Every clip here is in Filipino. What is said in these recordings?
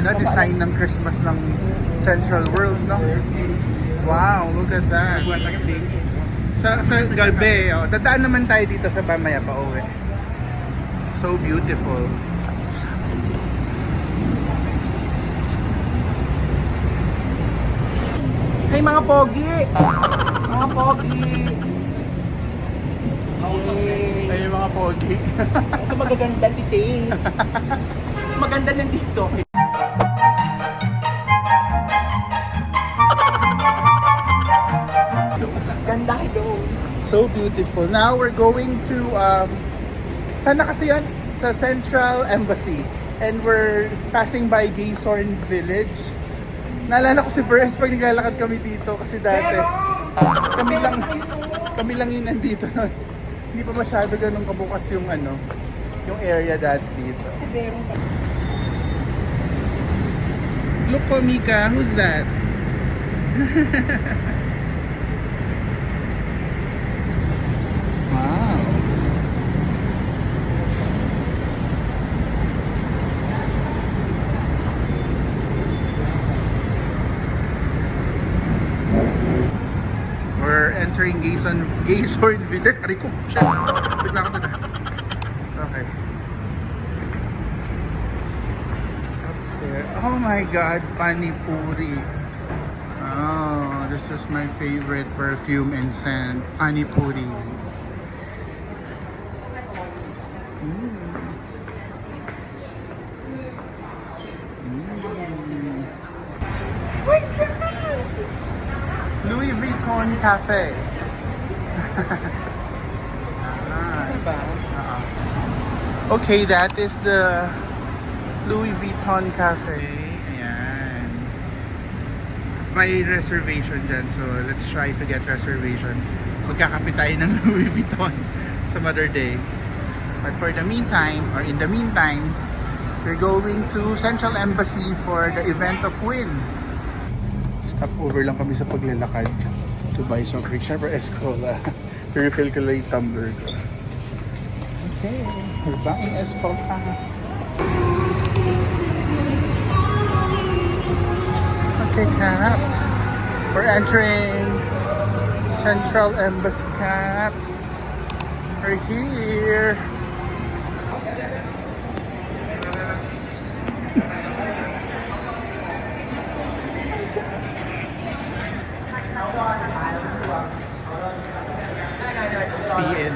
ano, design ng Christmas ng Central World, no? Wow, look at that. Sa gabi, oh, dadaan naman tayo dito sa mamaya pa uwi. So beautiful. Hey mga pogi! Mga pogi! Ay, mga pogi. Ito magaganda titi. Maganda nandito. Ganda doon. So beautiful. Now we're going to saan na kasi yan? Sa Central Embassy. And we're passing by Gaysorn Village. Naalala ko si Bers pag naglalakad kami dito kasi dati kami lang yun nandito nun. Hindi pa masyado ganun kabukas yung ano, yung area dati dito. Look po, Mika, who's that? Wow. We're entering Gaysorn Village. Ari ko, shit. Bigla ako na. Okay. Upstairs. Oh my God, Pani Puri. Oh, this is my favorite perfume and scent. Pani Puri. Louis Vuitton Cafe. Okay, that is the Louis Vuitton Cafe. Ayan. May reservation dyan, so let's try to get reservation. Magkakapit tayo ng Louis Vuitton some other day. But for the meantime, or in the meantime, we're going to Central Embassy for the event of WIN. Stop over lang kami sa paglalakad to buy some drinks. Siyempre, Escola. I-refill ko lang yung tumbler ko. Okay, we're buying Escola. Okay, Cap. We're entering Central Embassy, Cap. We're here. PN.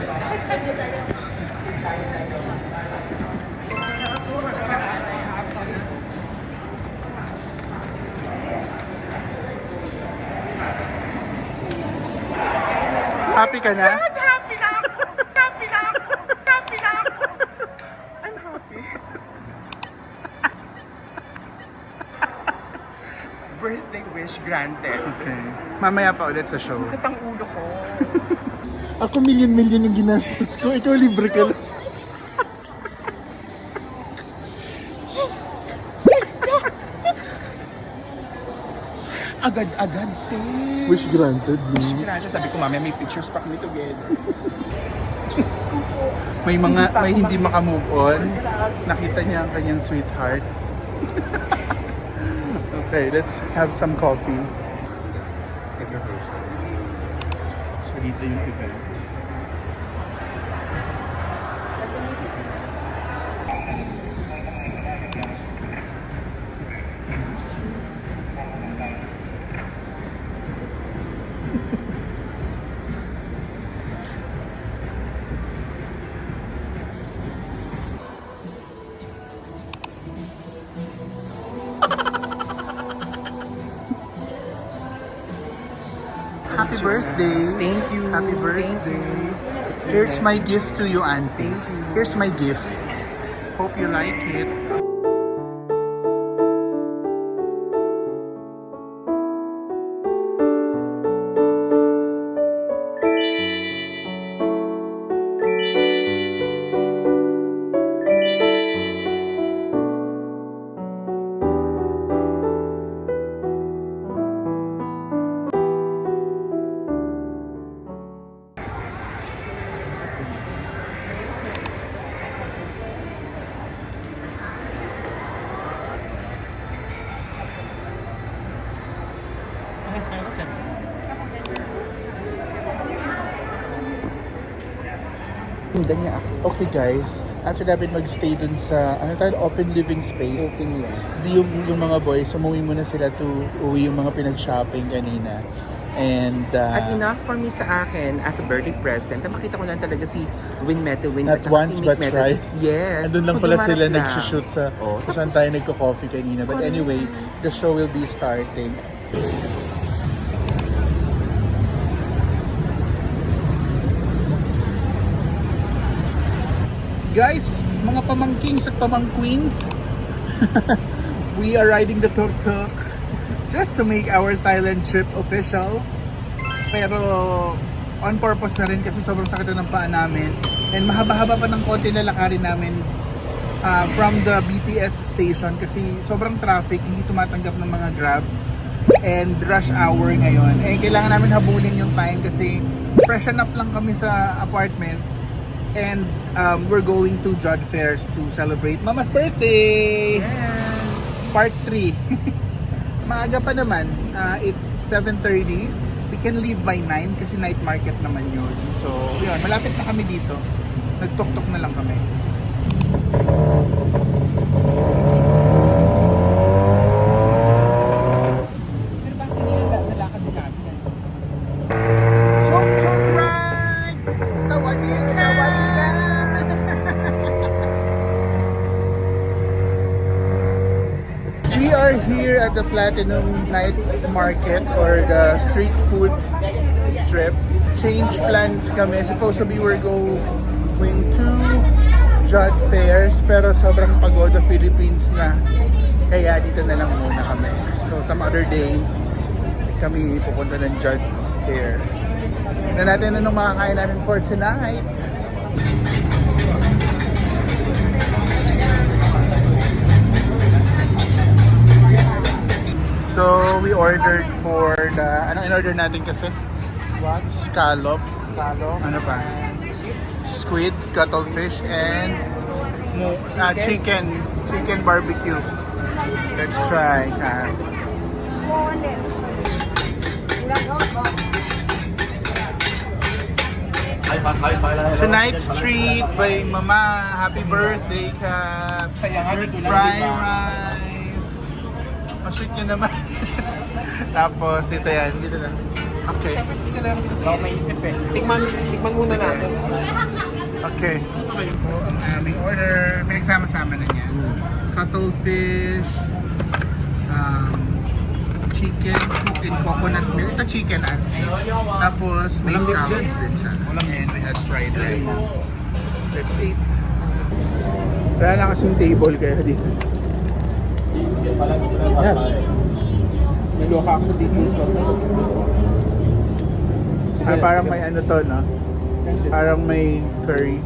Happy ka na? Happy na ako! Happy na ako! Happy na ako! I'm happy. Birthday wish granted. Okay. Mamaya pa ulit sa show. Sukat ang ulo ko. Ako million yung ginastos ko. Ikaw libre ka lang. Agad-agad, te. Wish granted. Wish granted. Sabi ko, mamaya may pictures pa kami together. Diyos ko po. May hindi makamove on. Nakita niya ang kanyang sweetheart. Okay, let's have some coffee. So dito yung event. Happy birthday. Thank you. Happy birthday. Here's my gift to you, Auntie. Here's my gift. Hope you like it. Sundan niya ako. Okay guys, after namin magstay dun sa, ano tayo, open living space. Open list. Yung mga boys, umuwi muna sila to uwi yung mga pinag-shopping kanina. And, At enough for me sa akin as a birthday present na makita ko lang talaga si Win Metawin not at saka once si but Nick twice. Yes. Andun lang pala Humarap sila lang. nag-shoot sa Oh, kung saan tayo nagko-coffee kanina. But Correct. anyway, the show will be starting. Guys, mga pamangkings at pamangqueens, we are riding the tuk-tuk just to make our Thailand trip official. Pero on purpose na rin kasi sobrang sakit na ng paa namin. And mahaba-haba pa ng konti na lakarin namin from the BTS station kasi sobrang traffic, hindi tumatanggap ng mga Grab. And rush hour ngayon. Eh, kailangan namin habulin yung time kasi freshen up lang kami sa apartment. And we're going to Jod Fairs to celebrate Mama's birthday! Part 3. Maaga pa naman. It's 7:30. We can leave by 9 kasi night market naman yun. So, yun. Malapit na kami dito. Nagtok-tok na lang kami. Pero bakit nalakad din namin? Tuk-tuk ride! Sawadee ka! We are here at the Platinum Night Market or the street food strip. Change plans kami. Supposed to be we're going to Jod Fairs pero sobrang pagod the Philippines na. Kaya dito na lang muna kami. So some other day kami pupunta ng Jod Fairs. Na natin anong makakain natin for tonight. So, we ordered for the, ano in-order natin kasi? What? Scallop. Scallop. Ano pa? Squid, cuttlefish, and chicken barbecue. Let's try. Tonight's treat by Mama. Happy birthday, Cap. Fried rice. Masweet niya naman. Tapos, dito yan. Dito na. Okay. Ako maisip eh. Tikman muna Sige. natin. Okay. Ito po ang aming order. Pinagsama-sama na niya. Cuttlefish, chicken cooked in coconut milk. Ito chicken at. Tapos may scallops din siya. And we had fried rice. Let's eat. Wala na kasing table kaya dito. Yan. Niluka ako sa dito. Parang may ano to, no? Parang may curry.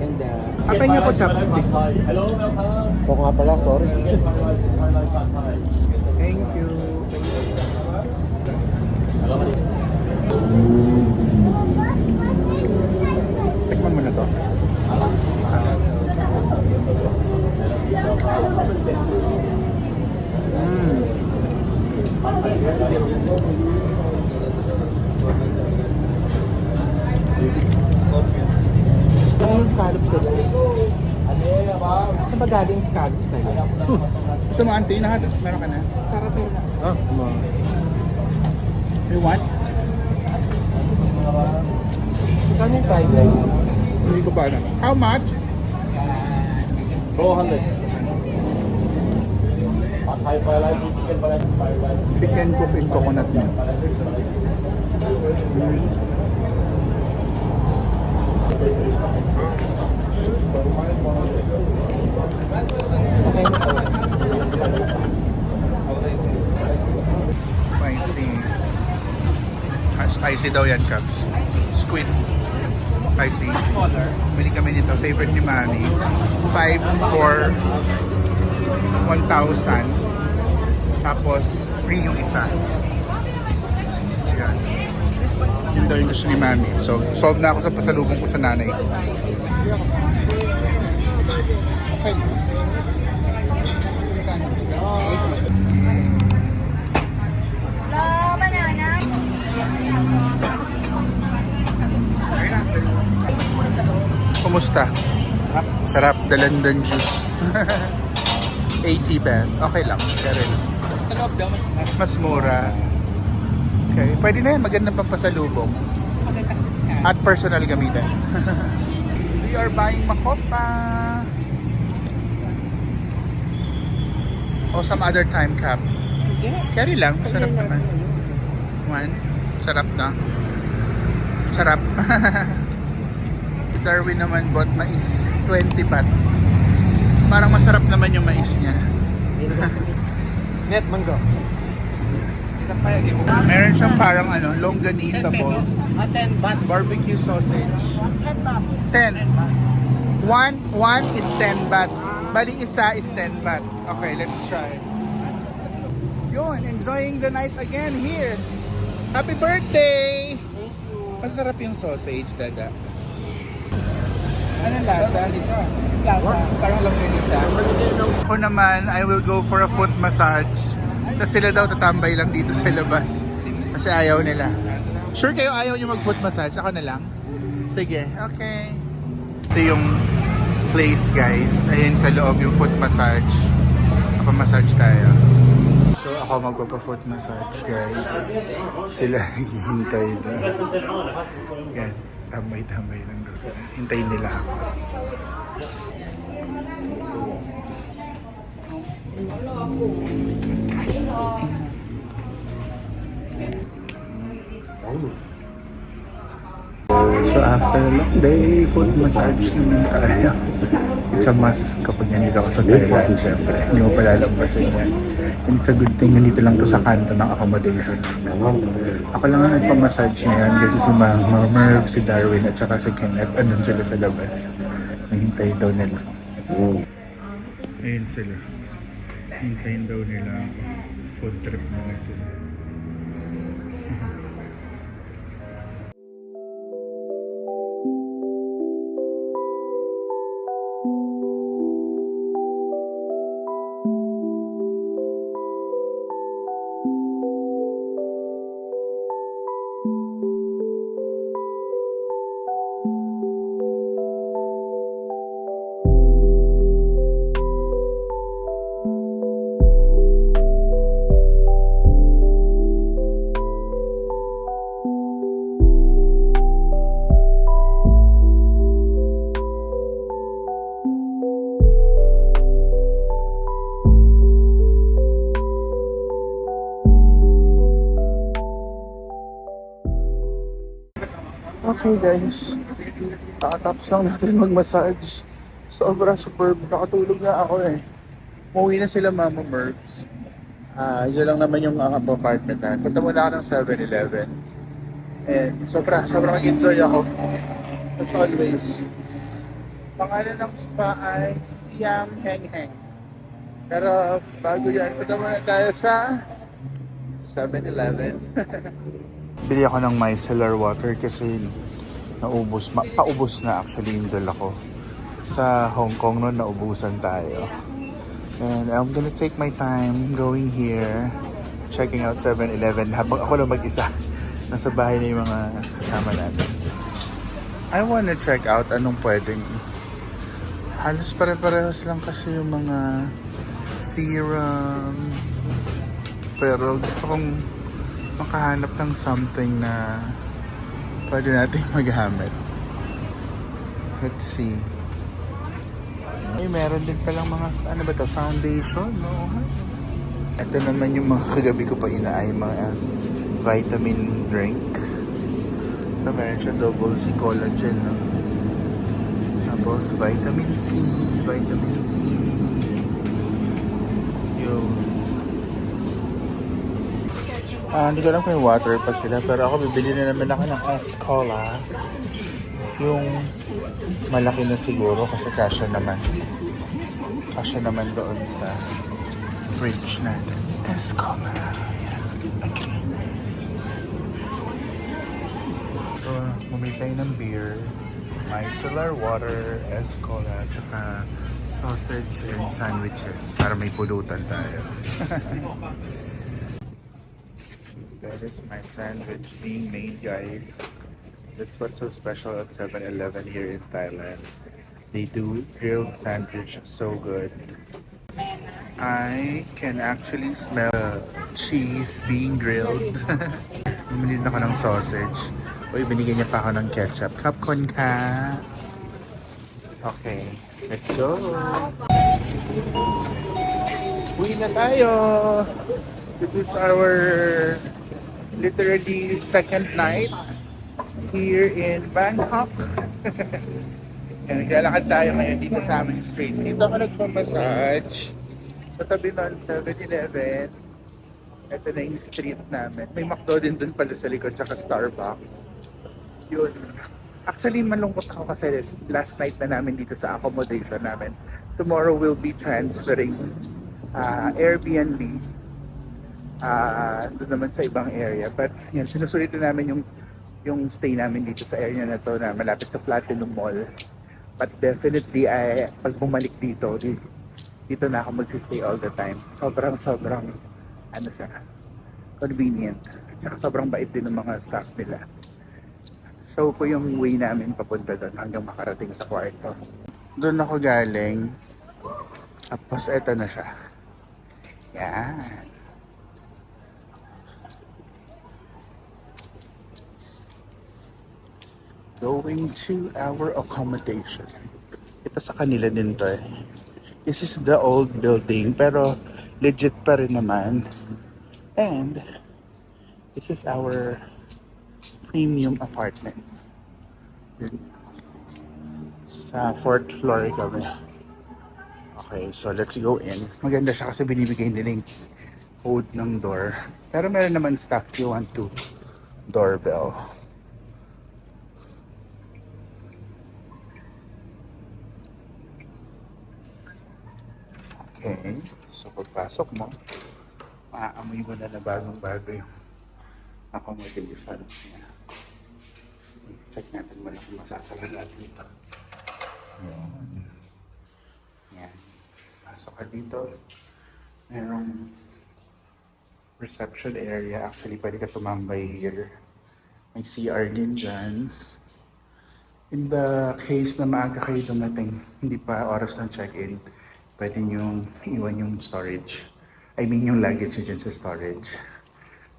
And Kapay niyo po chopstick. ako nga pala, sorry. Thank you. Tikman mo na to. Ano scallops sila? Saan ba galing scallops na yun? Gusto mo auntie? Meron ka na? Sarap yun. Ah, You want? Saan yung fried rice? Hindi ko pa alam. How much? 400. Chicken cooked in coconut milk. Okay na po. Spicy. Spicy daw yan, Cubs. Squid. Spicy. Bili kami dito. Favorite ni Mami. 5 for 1,000. Tapos, free yung isa. Yan. Yun daw yung gusto ni Mami. So, solve na ako sa pasalubong ko sa nanay ko. Okay. Hello, banana. Kumusta? Sarap. The London juice. 80 ba? Okay lang. Kaya rin. Sa loob daw, Mas mura. Okay. Pwede na yan. Maganda pang pasalubong. maganda kasi scan. At personal gamitin. We are buying makopa. O some other time cap. Carry lang. Sarap naman. One. Sarap na. Sarap. Darwin naman bought mais. 20 baht. Parang masarap naman yung mais niya. Net mango. Meron siyang parang longganisa balls. 10 baht. Barbecue sausage. 10. One is 10 baht. Bali isa is 10 baht. Okay, let's try. Yun, enjoying the night again here. Happy birthday! Masarap yung sausage, dada. Anong lasa, Lisa? Parang longganisa. Ako naman, I will go for a foot massage. Tapos sila daw tatambay lang dito sa labas. Kasi ayaw nila. Sure kayo ayaw nyo mag-foot massage? Ako na lang? Sige, okay. Ito yung place, guys. Ayun sa loob yung foot massage. Massage tayo. So ako magpapa-foot massage, guys. Sila hihintay doon. Yan. Tambay-tambay lang doon. Hintayin nila ako. So after a long day, foot massage naman tayo. It's a must kapag nandito ka sa Thailand, syempre. Hindi mo palalampasin yan. And it's a good thing nandito lang to sa kanto ng accommodation. Ako lang ang nagpamassage ngayon kasi si Merv, si Darwin at saka si Kenneth, andun sila sa labas. Nahintay daw nila. Ayun sila. Hintayin daw nila ako. Food trip na sila. Okay guys, kakatapos lang natin mag-massage. Sobra superb, nakatulog na ako eh. Umuwi na sila Mama Mervs. Yun lang naman yung apartment na. Punta muna ako ng 7-Eleven. And sobrang nag-enjoy ako. As always. Pangalan ng spa ay Siam Heng Heng. Pero bago yan, punta muna tayo sa 7-Eleven. Bili ako ng micellar water kasi paubos na actually yung dala ko. Sa Hong Kong noon, naubusan tayo. And I'm gonna take my time going here, checking out 7-Eleven habang ako lang mag-isa. Nasa bahay na yung mga kasama natin. I wanna check out anong pwedeng. Halos pare-parehas lang kasi yung mga serum. Pero gusto kong makahanap ng something na pwede natin magamit. Let's see. Ay, meron din palang mga, ano ba to, foundation, no? Ito naman yung mga kagabi ko pa inaay, mga vitamin drink. Ito, meron siya double C collagen, no? Tapos, vitamin C. Yun. Hindi ko alam kung may water pa sila, pero ako bibili na naman ako ng Escola. Yung malaki na siguro kasi kasya naman. Kasya naman doon sa fridge natin. Escola. Ayan. Okay. So, bumili tayo ng beer, micellar water, Escola, tsaka sausage and sandwiches para may pulutan tayo. That is my sandwich being made, guys. That's what's so special at 7-Eleven here in Thailand. They do grilled sandwich. So good. I can actually smell the cheese being grilled. Bumili din ako ng sausage. Uy, binigyan niya pa ako ng ketchup. Kapkon ka. Okay, let's go. Uwi na tayo. This is our literally second night here in Bangkok. Naglalakad tayo ngayon dito sa aming street. Dito ako nagmamassage. Sa tabi nun, 7-Eleven. Ito na yung street namin. May McDo din dun pala sa likod, tsaka Starbucks. Yun. Actually, malungkot ako kasi last night na namin dito sa accommodation namin. Tomorrow we'll be transferring Airbnb. Doon naman sa ibang area. But yan, sinusulit na namin yung stay namin dito sa area na to na malapit sa Platinum Mall. But definitely, pag bumalik dito na ako magsistay all the time. Sobrang, ano siya, convenient. At saka sobrang bait din ng mga staff nila. Show ko yung way namin papunta doon hanggang makarating sa kwarto. Doon ako galing. Tapos eto na siya. Yan. Going to our accommodation. Ito sa kanila din to eh. This is the old building pero legit pa rin naman. And this is our premium apartment. Sa 4th floor kami. Okay, so let's go in. Maganda siya kasi binibigay nila yung code ng door. Pero meron naman stock if you want to doorbell. Okay, so pagpasok mo, maaamoy mo na bagong-bago yung accommodation. Yeah. Check natin muna kung masasara natin ito. Yan. Yan. Pasok ka dito. Merong reception area. Actually, pwede ka tumambay here. May CR din dyan. In the case na maaga kayo dumating, hindi pa oras ng check-in, pwede nyo iwan yung storage. I mean yung luggage dyan sa storage.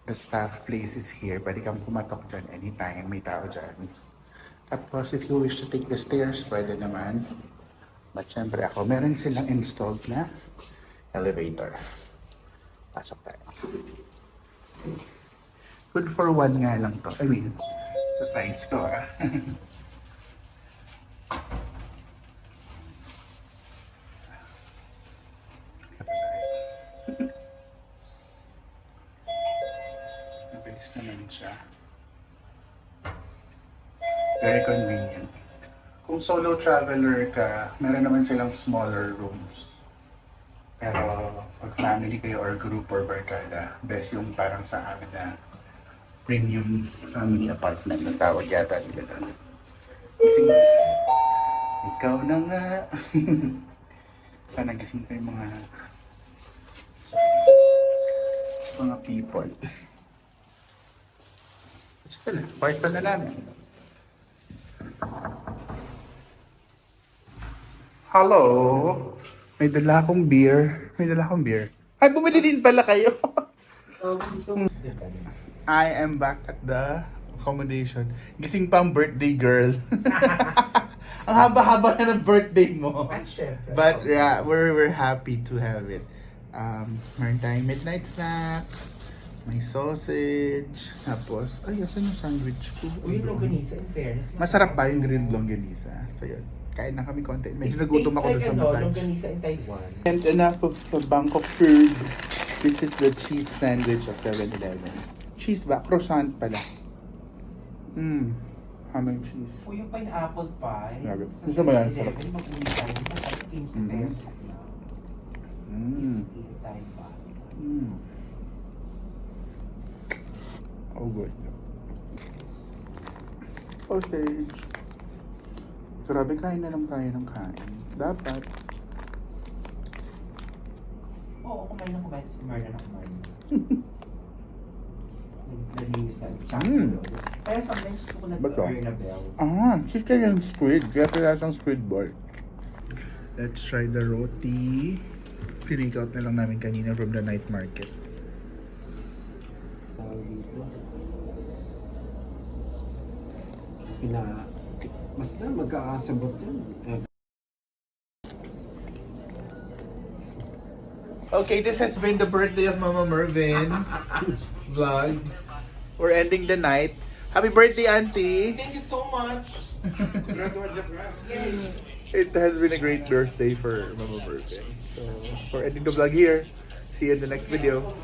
The staff place is here. Pwede kang pumatok dyan anytime. May tao dyan. Tapos if you wish to take the stairs, pwede naman. But syempre ako, meron silang installed na elevator. Pasok tayo. Good for one nga lang to. I mean, sa size ko ah. Mabilis naman siya. Very convenient. Kung solo traveler ka, meron naman silang smaller rooms. Pero pag family kayo or group or barkada, best yung parang sa amin na premium family apartment na tawag yata nila doon. Gising, ikaw na nga. Sana gising pa yung mga people. Still, kwarto na namin. Hello! May dala akong beer. Ay, bumili din pala kayo. I am back at the accommodation. Gising pa ang birthday girl. Ang haba-haba na ng birthday mo. But yeah, we're happy to have it. Meron tayong midnight snack. May sausage. Tapos, ay, asan yung sandwich ko? Uy, yung longganisa, in fairness. Masarap ba yung grilled longganisa? So yun, kain na kami konti. Medyo nagutom ako dun sa massage. Longganisa in Taiwan. And enough of Bangkok food. This is the cheese sandwich of 7-Eleven. Cheese ba? Croissant pala. Ham and cheese. Uy, yung pineapple pie. Grabe. Sa Gusto mo yan? 7-Eleven, mag-uwi tayo. Di ba sa 15 pesos na? 15 tayo pa. Oh, good. Sausage. Grabe, kain na lang tayo ng kain. Dapat. Oo, kumain na kumain. Tapos kumain na kumain. Nalinis na. Kaya sometimes gusto ko Ba't to? nag-earn na bells. Chicken and squid. Kaya pala siyang squid ball. Let's try the roti. Pinik out na lang namin kanina from the night market. Mas na magkakasabot yan. Okay, this has been the birthday of Mama Mervin vlog. We're ending the night. Happy birthday, Auntie! Thank you so much. It has been a great birthday for Mama Mervin. So, we're ending the vlog here. See you in the next video.